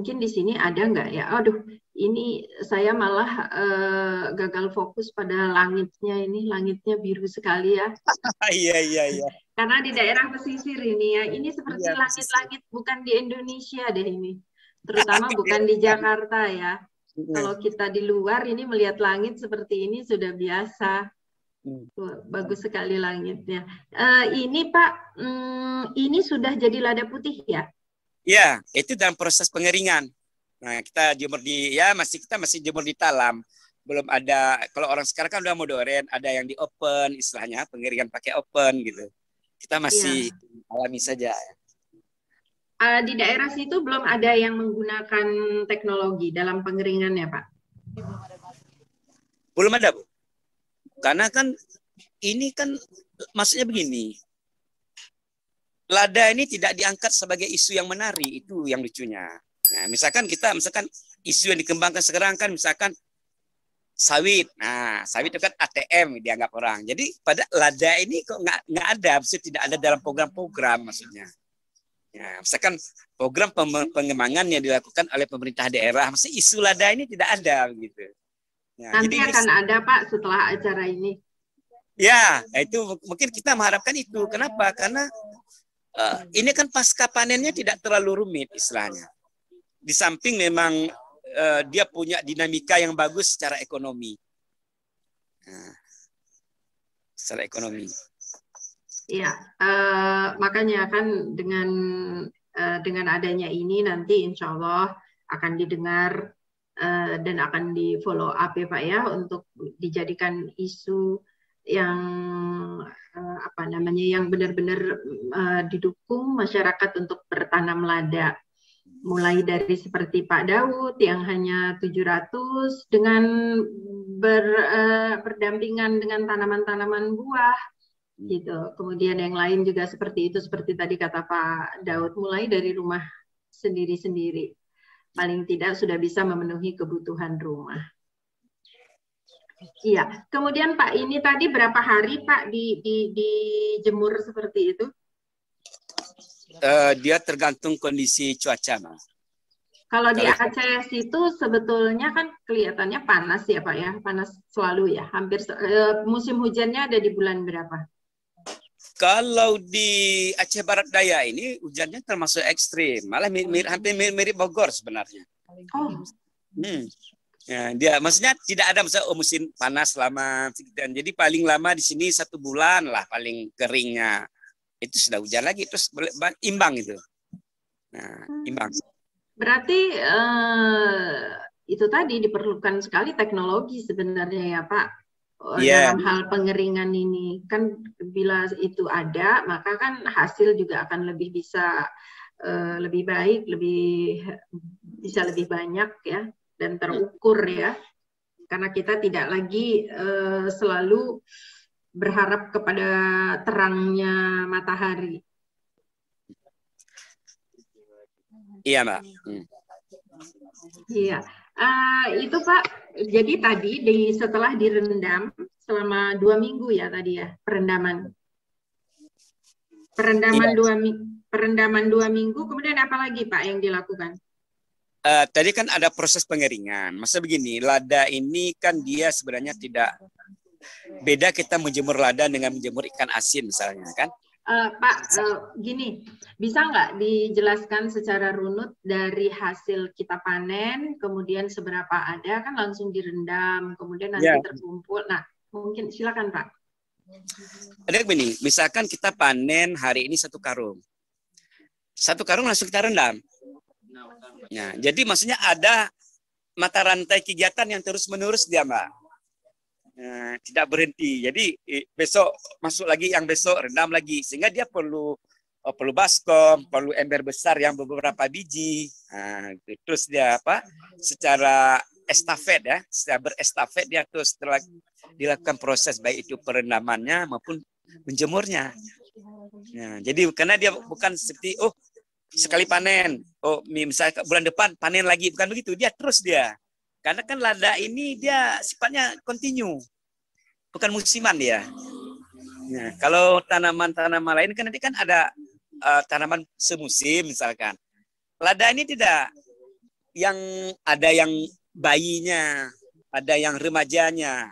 mungkin di sini ada nggak ya? Aduh, ini saya malah gagal fokus pada langitnya ini. Langitnya biru sekali ya. Iya, iya, iya. Karena di daerah pesisir ini ya, ini seperti Iya, langit-langit bukan di Indonesia deh ini. Terutama bukan di Jakarta ya. Kalau kita di luar ini melihat langit seperti ini sudah biasa. Bagus sekali langitnya. Ini Pak, ini sudah jadi lada putih ya? Iya, itu dalam proses pengeringan. Nah, kita jemur kita masih jemur di talam. Belum ada, kalau orang sekarang kan udah modern, ada yang di open, istilahnya pengeringan pakai open gitu. Kita masih alami saja. Di daerah situ belum ada yang menggunakan teknologi dalam pengeringannya, Pak? Belum ada, Bu. Karena kan ini kan maksudnya begini. Lada ini tidak diangkat sebagai isu yang menarik, itu yang lucunya. Ya, misalkan isu yang dikembangkan sekarang kan misalkan sawit. Nah, sawit itu kan ATM dianggap orang. Jadi pada lada ini kok nggak ada, maksudnya tidak ada dalam program-program maksudnya. Ya, misalkan program pengembangan yang dilakukan oleh pemerintah daerah, mesti isu lada ini tidak ada gitu. Ya, nanti jadi akan ada Pak setelah acara ini. Ya, itu mungkin kita mengharapkan itu. Kenapa? Karena ini kan pasca panennya tidak terlalu rumit istilahnya. Di samping memang dia punya dinamika yang bagus secara ekonomi. Nah, secara ekonomi. Iya, makanya kan dengan adanya ini nanti insya Allah akan didengar dan akan di follow up ya Pak ya untuk dijadikan isu yang yang benar-benar didukung masyarakat untuk bertanam lada. Mulai dari seperti Pak Daud yang hanya 700 dengan berdampingan dengan tanaman-tanaman buah gitu. Kemudian yang lain juga seperti itu, seperti tadi kata Pak Daud, mulai dari rumah sendiri-sendiri. Paling tidak sudah bisa memenuhi kebutuhan rumah. Iya. Kemudian Pak, ini tadi berapa hari Pak dijemur seperti itu? Dia tergantung kondisi cuaca, Mas. Kalau di Aceh itu sebetulnya kan kelihatannya panas ya Pak ya, panas selalu ya. Hampir musim hujannya ada di bulan berapa? Kalau di Aceh Barat Daya ini hujannya termasuk ekstrim, malah hampir mirip Bogor sebenarnya. Oh. Ya, dia maksudnya tidak ada musim panas lama, jadi paling lama di sini 1 bulan lah paling keringnya. Itu sudah hujan lagi terus imbang itu. Nah, imbang. Berarti itu tadi diperlukan sekali teknologi sebenarnya ya Pak. Dalam hal pengeringan ini kan bila itu ada maka kan hasil juga akan lebih bisa lebih baik, bisa lebih banyak ya dan terukur ya. Karena kita tidak lagi selalu berharap kepada terangnya matahari. Iya, Mbak. Iya, itu Pak. Jadi tadi setelah direndam selama 2 minggu ya tadi ya perendaman. Perendaman 2 minggu. Kemudian apa lagi Pak yang dilakukan? Tadi kan ada proses pengeringan. Masa begini, lada ini kan dia sebenarnya tidak beda kita menjemur lada dengan menjemur ikan asin misalnya kan. Pak, gini, bisa nggak dijelaskan secara runut dari hasil kita panen, kemudian seberapa ada, kan langsung direndam, kemudian nanti terkumpul. Nah, mungkin silakan Pak. Ada begini, misalkan kita panen hari ini 1 karung. 1 karung langsung kita rendam. Nah, jadi maksudnya ada mata rantai kegiatan yang terus-menerus dia, Mbak. Nah, tidak berhenti. Jadi besok masuk lagi, yang besok rendam lagi, sehingga dia perlu baskom, perlu ember besar yang beberapa biji. Nah, terus dia secara estafet ya, secara berestafet dia terus dilakukan proses baik itu perendamannya maupun menjemurnya. Nah, jadi karena dia bukan seperti sekali panen, misalnya bulan depan panen lagi, bukan begitu, dia terus dia. Karena kan lada ini dia sifatnya kontinu, bukan musiman dia. Nah, kalau tanaman-tanaman lain kan nanti kan ada tanaman semusim misalkan. Lada ini tidak. yang ada yang bayinya, ada yang remajanya,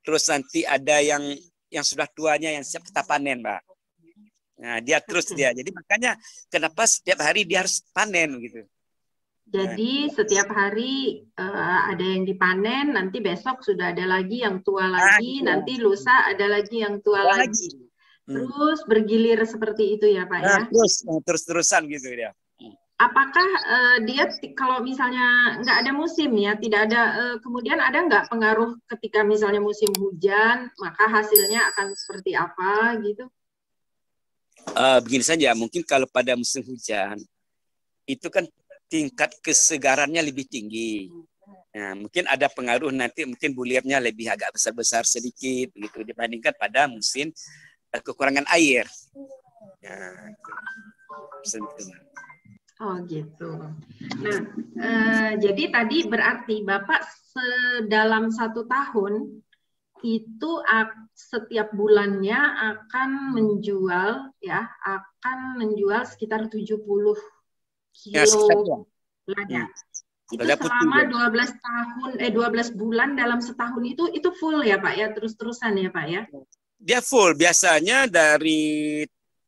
terus nanti ada yang sudah tuanya yang siap kita panen, Mbak. Nah, dia terus dia. Jadi makanya kenapa setiap hari dia harus panen gitu. Jadi setiap hari ada yang dipanen, nanti besok sudah ada lagi yang tua lagi, nanti lusa ada lagi yang tua lagi. Terus bergilir seperti itu ya Pak ya? Terus-terusan gitu dia. Apakah dia kalau misalnya nggak ada musim ya, tidak ada kemudian ada nggak pengaruh ketika misalnya musim hujan, maka hasilnya akan seperti apa gitu? Begini saja, mungkin kalau pada musim hujan itu kan tingkat kesegarannya lebih tinggi. Nah, mungkin ada pengaruh nanti mungkin bulirnya lebih agak besar-besar sedikit gitu dibandingkan pada musim kekurangan air. Nah, oh gitu. Nah, jadi tadi berarti Bapak dalam 1 tahun itu setiap bulannya akan menjual sekitar 70 kilo lada. Itu selama 12 bulan dalam setahun itu full ya Pak ya, terus-terusan ya Pak ya? Dia full, biasanya dari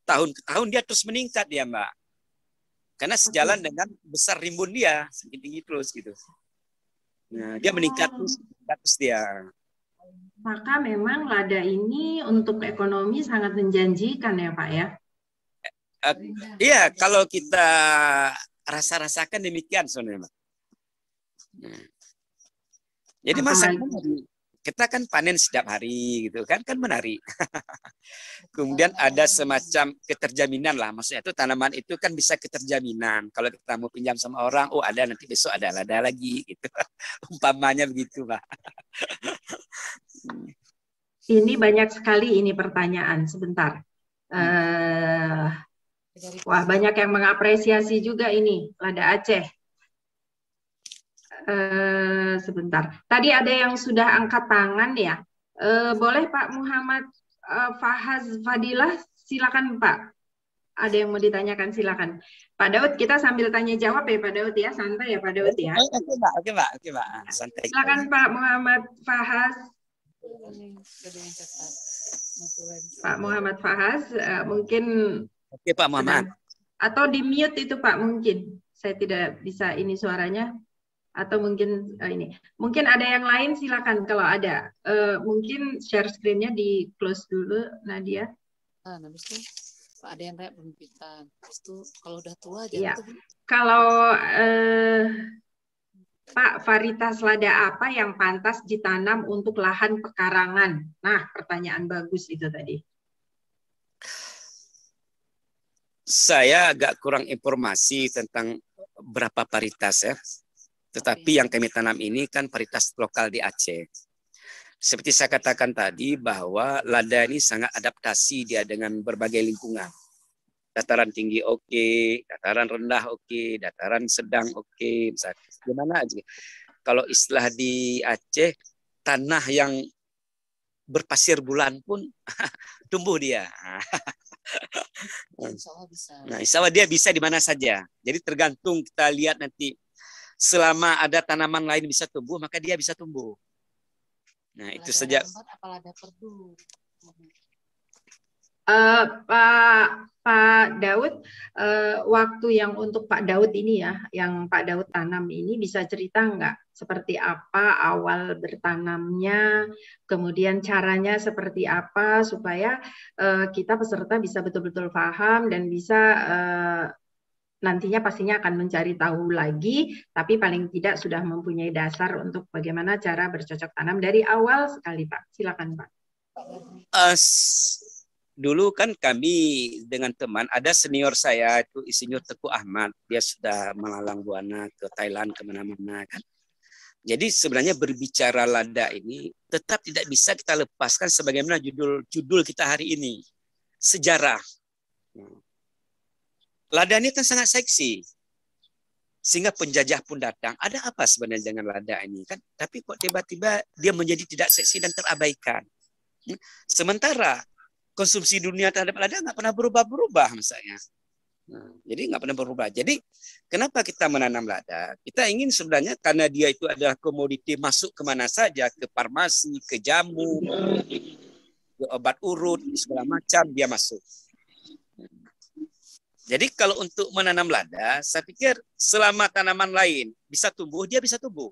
tahun ke tahun dia terus meningkat ya Mbak. Karena sejalan dengan besar rimbun dia, tinggi terus gitu. Nah, dia meningkat terus dia. Maka memang lada ini untuk ekonomi sangat menjanjikan ya Pak ya? Iya, kalau kita rasa-rasakan demikian sebenarnya. Jadi masalahnya kita kan panen setiap hari gitu kan menarik. Kemudian ada semacam keterjaminan lah, maksudnya itu tanaman itu kan bisa keterjaminan. Kalau kita mau pinjam sama orang, oh ada nanti besok ada lada lagi gitu. Umpamanya begitu, Pak. Ini banyak sekali ini pertanyaan sebentar. Wah, banyak yang mengapresiasi juga ini lada Aceh. Sebentar. Tadi ada yang sudah angkat tangan ya. Boleh Pak Muhammad Fahaz Fadilah, silakan Pak. Ada yang mau ditanyakan, silakan. Pak Daud, kita sambil tanya jawab ya Pak Daud ya, santai ya Pak Daud ya. Oke Pak, santai. Silakan Pak Muhammad Fahaz. Pak Muhammad Fahaz, mungkin. Oke Pak Muhammad. Atau di mute itu Pak mungkin. Saya tidak bisa ini suaranya. Atau mungkin ini. Mungkin ada yang lain silakan kalau ada. Mungkin share screen-nya di close dulu Nadia. Habis itu Pak ada yang kayak pembibitan. Terus itu kalau udah tua ya. Kalau Pak, varietas lada apa yang pantas ditanam untuk lahan pekarangan? Nah, pertanyaan bagus itu tadi. Saya agak kurang informasi tentang berapa varietas ya. Tetapi yang kami tanam ini kan varietas lokal di Aceh. Seperti saya katakan tadi bahwa lada ini sangat adaptasi dia dengan berbagai lingkungan. Dataran tinggi oke, dataran rendah oke, dataran sedang oke, misalnya. Gimana aja? Kalau istilah di Aceh, tanah yang berpasir bulan pun tumbuh dia. Nah, insya Allah dia bisa di mana saja. Jadi tergantung kita lihat nanti. Selama ada tanaman lain bisa tumbuh, maka dia bisa tumbuh. Nah, itu saja. Pak Daud, waktu yang untuk Pak Daud ini ya, yang Pak Daud tanam ini bisa cerita nggak seperti apa awal bertanamnya, kemudian caranya seperti apa supaya kita peserta bisa betul-betul paham dan bisa nantinya pastinya akan mencari tahu lagi, tapi paling tidak sudah mempunyai dasar untuk bagaimana cara bercocok tanam dari awal sekali Pak. Silakan Pak. Dulu kan kami dengan teman, ada senior saya itu Insinyur Teguh Ahmad, dia sudah melalang buana ke Thailand kemana-mana kan. Jadi sebenarnya berbicara lada ini tetap tidak bisa kita lepaskan sebagaimana judul kita hari ini, sejarah. Lada ini kan sangat seksi, sehingga penjajah pun datang. Ada apa sebenarnya dengan lada ini kan? Tapi kok tiba-tiba dia menjadi tidak seksi dan terabaikan. Sementara konsumsi dunia terhadap lada nggak pernah berubah-berubah misalnya. Nah, jadi nggak pernah berubah. Jadi kenapa kita menanam lada? Kita ingin sebenarnya karena dia itu adalah komoditi masuk kemana saja, ke farmasi, ke jamu, ke obat urut, segala macam dia masuk. Jadi kalau untuk menanam lada, saya pikir selama tanaman lain bisa tumbuh, dia bisa tumbuh.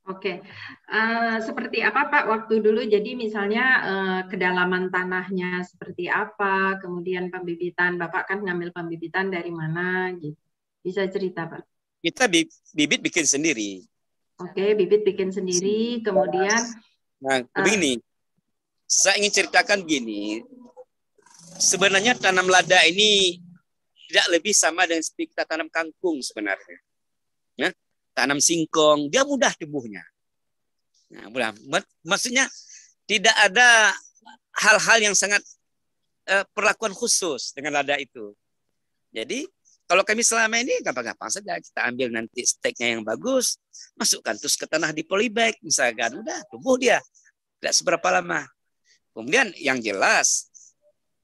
Oke, seperti apa Pak waktu dulu? Jadi misalnya kedalaman tanahnya seperti apa, kemudian pembibitan, Bapak kan ngambil pembibitan dari mana gitu? Bisa cerita Pak? Kita bibit bikin sendiri. Oke, bibit bikin sendiri, kemudian. Nah, begini, saya ingin ceritakan begini. Sebenarnya tanam lada ini tidak lebih sama dengan seperti kita tanam kangkung sebenarnya. Ya, tanam singkong, dia mudah tumbuhnya. Nah, mudah. Maksudnya tidak ada hal-hal yang sangat perlakuan khusus dengan lada itu. Jadi kalau kami selama ini gampang-gampang saja, kita ambil nanti steknya yang bagus, masukkan terus ke tanah di polybag, misalkan, udah tumbuh dia, tidak seberapa lama. Kemudian yang jelas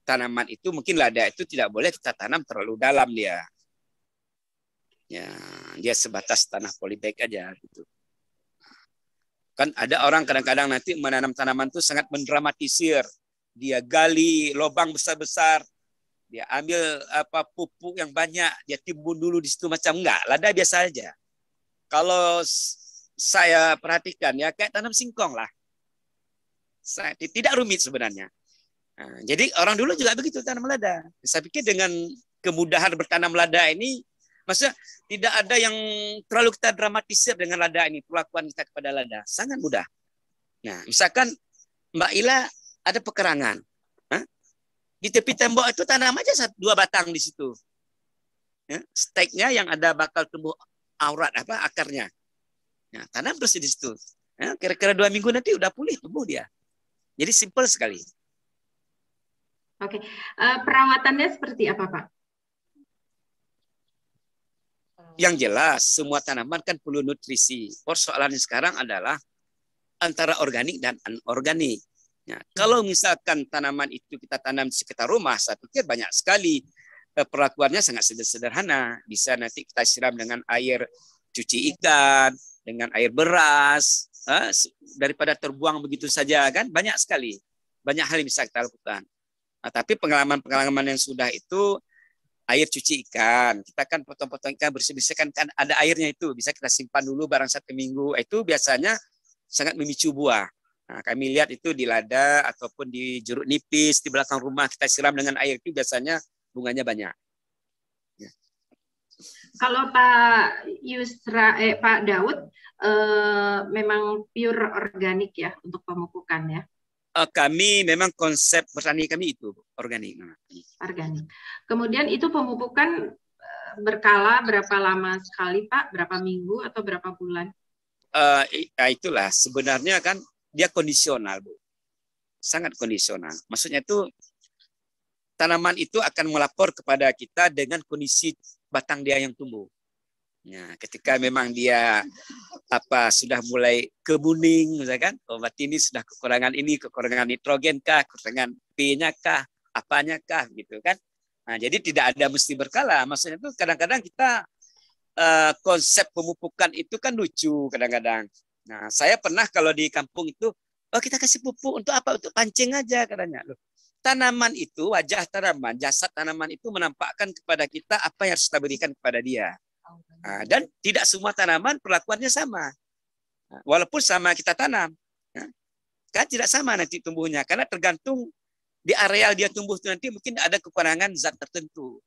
tanaman itu mungkin lada itu tidak boleh kita tanam terlalu dalam dia. Ya, dia sebatas tanah polybag aja gitu. Kan ada orang kadang-kadang nanti menanam tanaman itu sangat mendramatisir. Dia gali lubang besar-besar, dia ambil pupuk yang banyak, dia timbun dulu di situ macam enggak. Lada biasa aja. Kalau saya perhatikan ya kayak tanam singkong lah. Tidak rumit sebenarnya. Nah, jadi orang dulu juga begitu tanam lada. Saya pikir dengan kemudahan bertanam lada ini, maksudnya tidak ada yang terlalu kita dramatisir dengan lada ini, perlakuan kita kepada lada. Sangat mudah. Nah, misalkan Mbak Ila ada pekerangan. Di tepi tembok itu tanam aja 2 batang di situ. Ya, steknya yang ada bakal tumbuh aurat akarnya. Nah, tanam terus di situ. Ya, kira-kira 2 minggu nanti udah pulih tumbuh dia. Jadi simpel sekali. Oke, perawatannya seperti apa Pak? Yang jelas semua tanaman kan perlu nutrisi. Persoalannya sekarang adalah antara organik dan anorganik. Nah, kalau misalkan tanaman itu kita tanam di sekitar rumah, saya pikir banyak sekali perlakuannya sangat sederhana. Bisa nanti kita siram dengan air cuci ikan, dengan air beras, daripada terbuang begitu saja kan banyak sekali. Banyak hal yang bisa kita lakukan. Nah, tapi pengalaman-pengalaman yang sudah itu air cuci ikan, kita kan potong-potong ikan bersih-bersih kan ada airnya itu, bisa kita simpan dulu barang 1 minggu. Itu biasanya sangat memicu buah. Nah, kami lihat itu di lada ataupun di jeruk nipis di belakang rumah kita siram dengan air itu biasanya bunganya banyak. Ya. Kalau Pak Yusra, Pak Daud, memang pure organik ya untuk pemupukan ya? Kami memang konsep bertani kami itu organik. Organik. Kemudian itu pemupukan berkala berapa lama sekali Pak? Berapa minggu atau berapa bulan? Itulah sebenarnya kan dia kondisional, Bu. Sangat kondisional. Maksudnya itu tanaman itu akan melapor kepada kita dengan kondisi batang dia yang tumbuh. Ya, ketika memang dia sudah mulai kemuning, misalkan, berarti ini sudah kekurangan ini, kekurangan nitrogen kah, kekurangan P-nya kah, apanya kah, gitu kan? Nah, jadi tidak ada mesti berkala. Maksudnya itu kadang-kadang kita konsep pemupukan itu kan lucu kadang-kadang. Nah, saya pernah kalau di kampung itu, kita kasih pupuk untuk apa? Untuk pancing aja katanya. Loh, tanaman itu, wajah tanaman, jasad tanaman itu menampakkan kepada kita apa yang harus kita berikan kepada dia. Nah, dan tidak semua tanaman perlakuannya sama. Nah, walaupun sama kita tanam, kan tidak sama nanti tumbuhnya. Karena tergantung di areal dia tumbuh itu nanti mungkin ada kekurangan zat tertentu.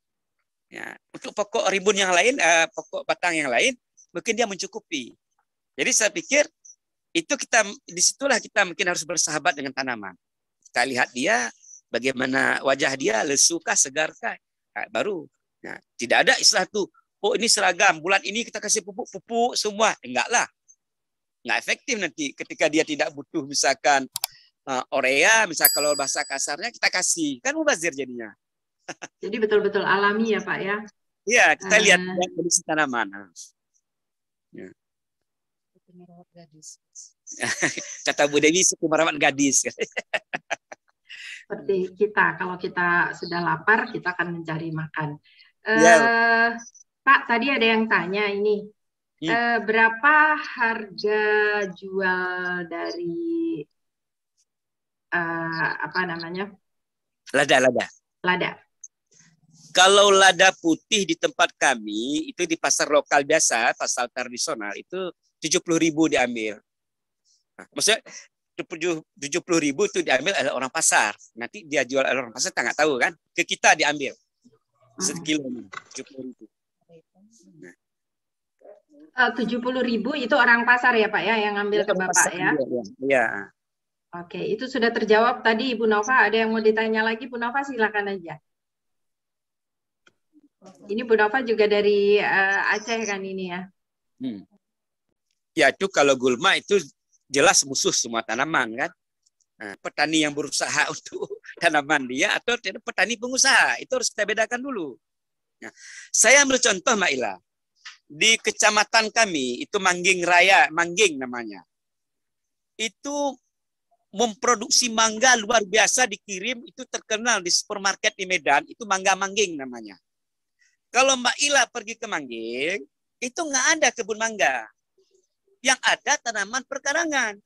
Ya, untuk pokok rimbun yang lain, pokok batang yang lain, mungkin dia mencukupi. Jadi saya pikir itu disitulah kita mungkin harus bersahabat dengan tanaman. Kita lihat dia, bagaimana wajah dia, lesukah, segarkah, baru. Nah, tidak ada istilah itu. Oh ini seragam, bulan ini kita kasih pupuk semua. Enggak lah. Enggak efektif nanti ketika dia tidak butuh misalkan urea, misalkan kalau bahasa kasarnya kita kasih. Kan mubazir jadinya. Jadi betul-betul alami ya Pak ya? Iya, kita lihat kondisi tanaman. Ya. Kata Bu Dewi, suku merawat gadis. Seperti kita, kalau kita sudah lapar, kita akan mencari makan. Ya. Pak, tadi ada yang tanya ini, berapa harga jual dari apa namanya? Lada. Kalau lada putih di tempat kami itu di pasar lokal biasa, pasar tradisional itu 70.000 diambil. Nah, maksudnya 70.000 itu diambil oleh orang pasar. Nanti dia jual oleh orang pasar, tak tahu kan? Ke kita diambil sekilo 70.000. 70.000 itu orang pasar ya Pak ya yang ngambil ke Bapak pasar, ya? Iya. Oke, itu sudah terjawab tadi Ibu Nova. Ada yang mau ditanya lagi, Bu Nova silakan aja. Ini Bu Nova juga dari Aceh kan ini ya? Ya itu kalau gulma itu jelas musuh semua tanaman kan. Nah, petani yang berusaha untuk tanaman dia atau petani pengusaha itu harus kita bedakan dulu. Nah, saya ambil contoh Mbak Ila. Di kecamatan kami itu Mangging Raya, Mangging namanya. Itu memproduksi mangga luar biasa, dikirim, itu terkenal di supermarket di Medan, itu mangga Mangging namanya. Kalau Mbak Ila pergi ke Mangging, itu nggak ada kebun mangga. Yang ada tanaman perkarangan.